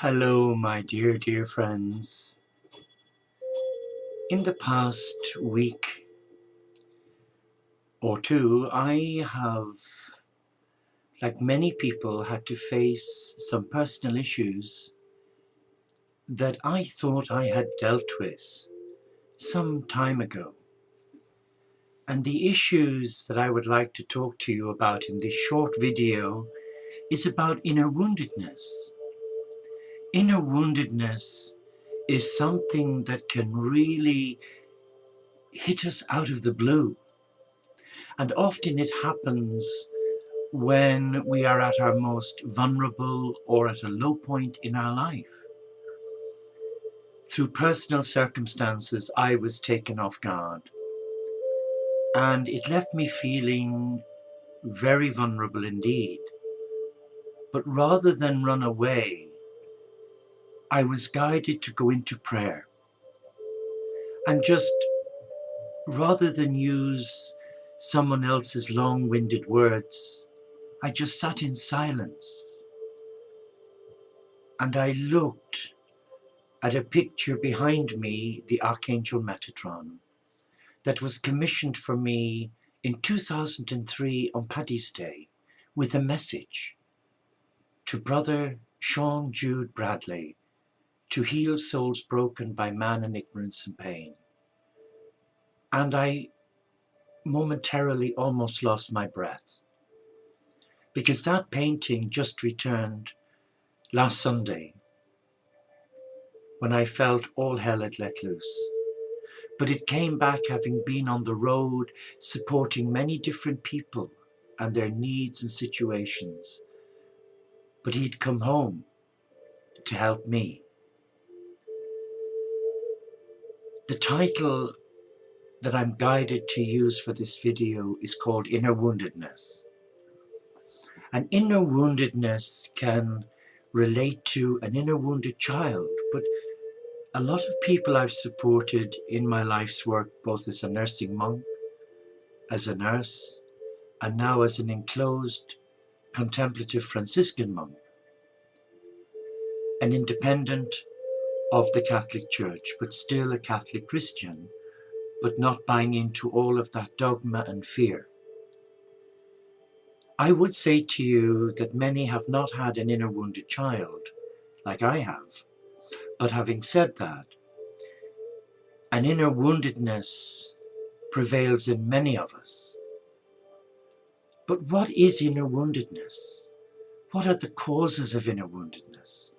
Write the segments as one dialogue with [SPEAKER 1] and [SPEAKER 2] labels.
[SPEAKER 1] Hello, my dear friends. In the past week or two, I have, like many people, had to face some personal issues that I thought I had dealt with some time ago. And the issues that I would like to talk to you about in this short video is about inner woundedness. Inner woundedness is something that can really hit us out of the blue. And often it happens when we are at our most vulnerable or at a low point in our life. Through personal circumstances, I was taken off guard, and it left me feeling very vulnerable indeed. But rather than run away, I was guided to go into prayer. And just rather than use someone else's long-winded words, I just sat in silence. And I looked at a picture behind me, the Archangel Metatron, that was commissioned for me in 2003 on Paddy's Day with a message to Brother Sean Jude Bradley to heal souls broken by man and ignorance and pain. And I momentarily almost lost my breath, because that painting just returned last Sunday when I felt all hell had let loose. But it came back having been on the road supporting many different people and their needs and situations. But he'd come home to help me. The title that I'm guided to use for this video is called Inner Woundedness. And inner woundedness can relate to an inner wounded child, but a lot of people I've supported in my life's work, both as a nursing monk, as a nurse, and now as an enclosed contemplative Franciscan monk, an independent of the Catholic Church, but still a Catholic Christian, but not buying into all of that dogma and fear. I would say to you that many have not had an inner wounded child, like I have. But having said that, an inner woundedness prevails in many of us. But what is inner woundedness? What are the causes of inner woundedness?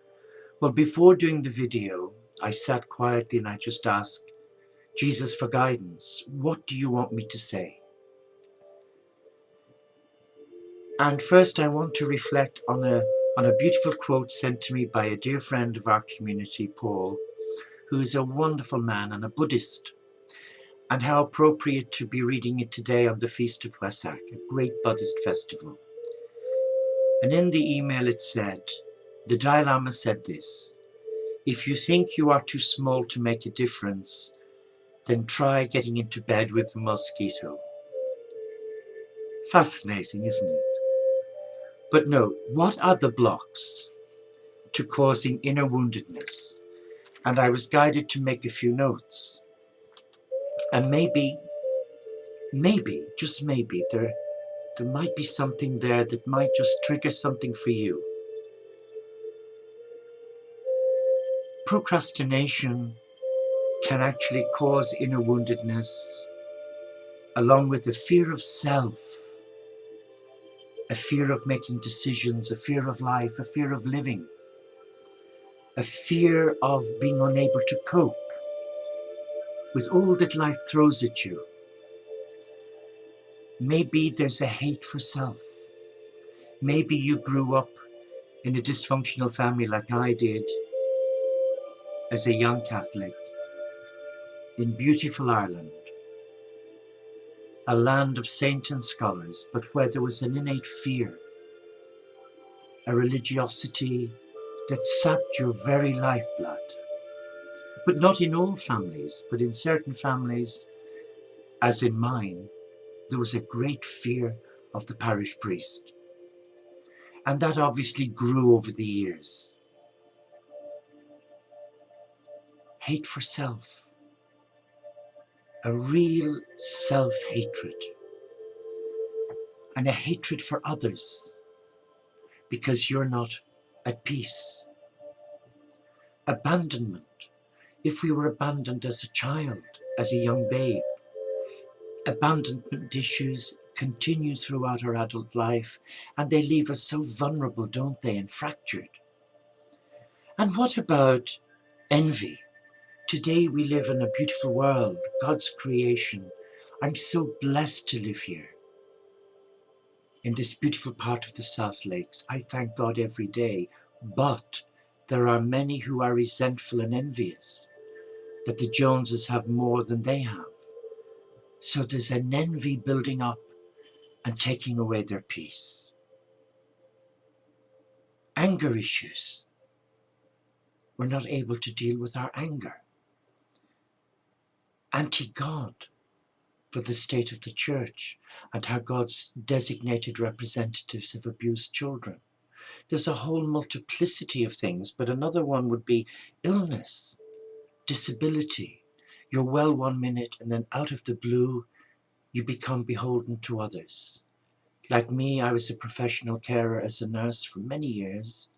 [SPEAKER 1] Well, before doing the video, I sat quietly and I just asked Jesus for guidance. What do you want me to say? And first I want to reflect on a beautiful quote sent to me by a dear friend of our community, Paul, who is a wonderful man and a Buddhist, and how appropriate to be reading it today on the Feast of Wesak, a great Buddhist festival. And in the email it said, the Dalai Lama said this: if you think you are too small to make a difference, then try getting into bed with a mosquito. Fascinating, isn't it? But no, what are the blocks to causing inner woundedness? And I was guided to make a few notes. And maybe, just maybe, there might be something there that might just trigger something for you. Procrastination can actually cause inner woundedness, along with a fear of self, a fear of making decisions, a fear of life, a fear of living, a fear of being unable to cope with all that life throws at you. Maybe there's a hate for self. Maybe you grew up in a dysfunctional family like I did as a young Catholic in beautiful Ireland, a land of saints and scholars, but where there was an innate fear, a religiosity that sapped your very lifeblood. But not in all families, but in certain families, as in mine, there was a great fear of the parish priest. And that obviously grew over the years. hate for self, a real self-hatred, and a hatred for others because you're not at peace. Abandonment. If we were abandoned as a child, as a young babe, abandonment issues continue throughout our adult life, and they leave us so vulnerable, don't they, and fractured. And what about envy? Today we live in a beautiful world, God's creation. I'm so blessed to live here in this beautiful part of the South Lakes. I thank God every day, but there are many who are resentful and envious that the Joneses have more than they have. So there's an envy building up and taking away their peace. Anger issues. We're not able to deal with our anger. Anti-God for the state of the church and how God's designated representatives have abused children. There's a whole multiplicity of things, but another one would be illness, disability. You're well 1 minute and then out of the blue, you become beholden to others. Like me, I was a professional carer as a nurse for many years,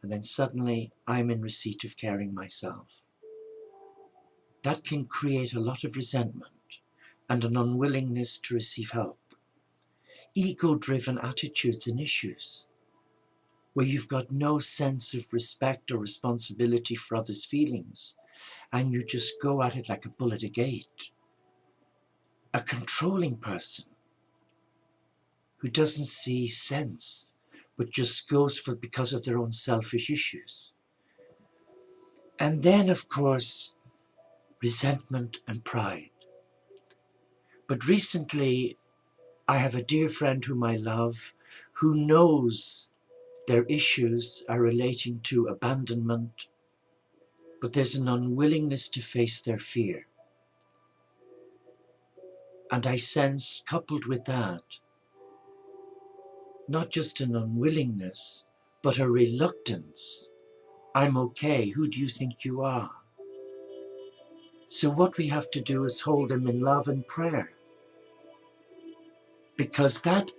[SPEAKER 1] and then suddenly I'm in receipt of caring myself. That can create a lot of resentment and an unwillingness to receive help. Ego-driven attitudes and issues, where you've got no sense of respect or responsibility for others' feelings, and you just go at it like a bull at a gate. A controlling person who doesn't see sense, but just goes for because of their own selfish issues. And then, of course, resentment and pride. But recently, I have a dear friend whom I love, who knows their issues are relating to abandonment, but there's an unwillingness to face their fear. And I sense, coupled with that, not just an unwillingness, but a reluctance. I'm okay, who do you think you are? So what we have to do is hold them in love and prayer. Because that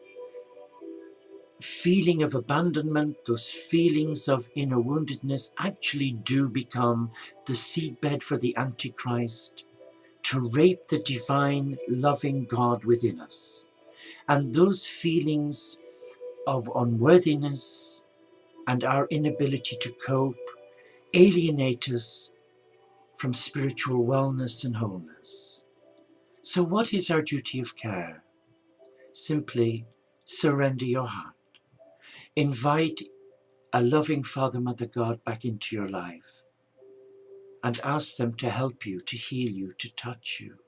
[SPEAKER 1] feeling of abandonment, those feelings of inner woundedness actually do become the seedbed for the Antichrist to rape the divine, loving God within us. And those feelings of unworthiness and our inability to cope alienate us from spiritual wellness and wholeness. So what is our duty of care? Simply surrender your heart. Invite a loving Father, Mother, God back into your life and ask them to help you, to heal you, to touch you.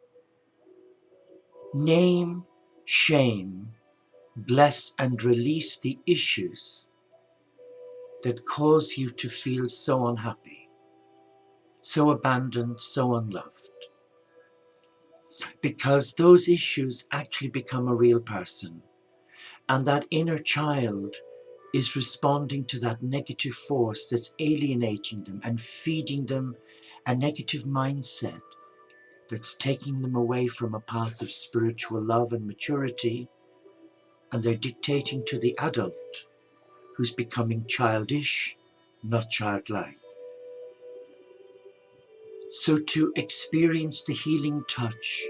[SPEAKER 1] Name, shame, bless and release the issues that cause you to feel so unhappy, so abandoned, so unloved. Because those issues actually become a real person, and that inner child is responding to that negative force that's alienating them and feeding them a negative mindset that's taking them away from a path of spiritual love and maturity, and they're dictating to the adult who's becoming childish, not childlike. So to experience the healing touch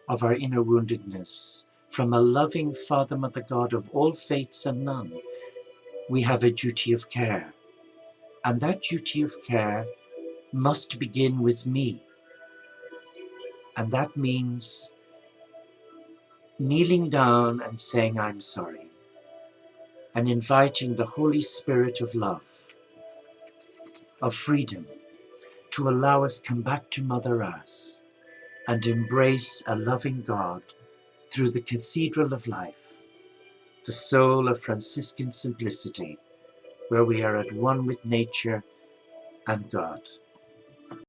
[SPEAKER 1] of our inner woundedness from a loving Father, Mother, God of all faiths and none, we have a duty of care. And that duty of care must begin with me. And that means kneeling down and saying, I'm sorry, and inviting the Holy Spirit of love, of freedom, to allow us come back to Mother Earth and embrace a loving God through the cathedral of life, the soul of Franciscan simplicity, where we are at one with nature and God.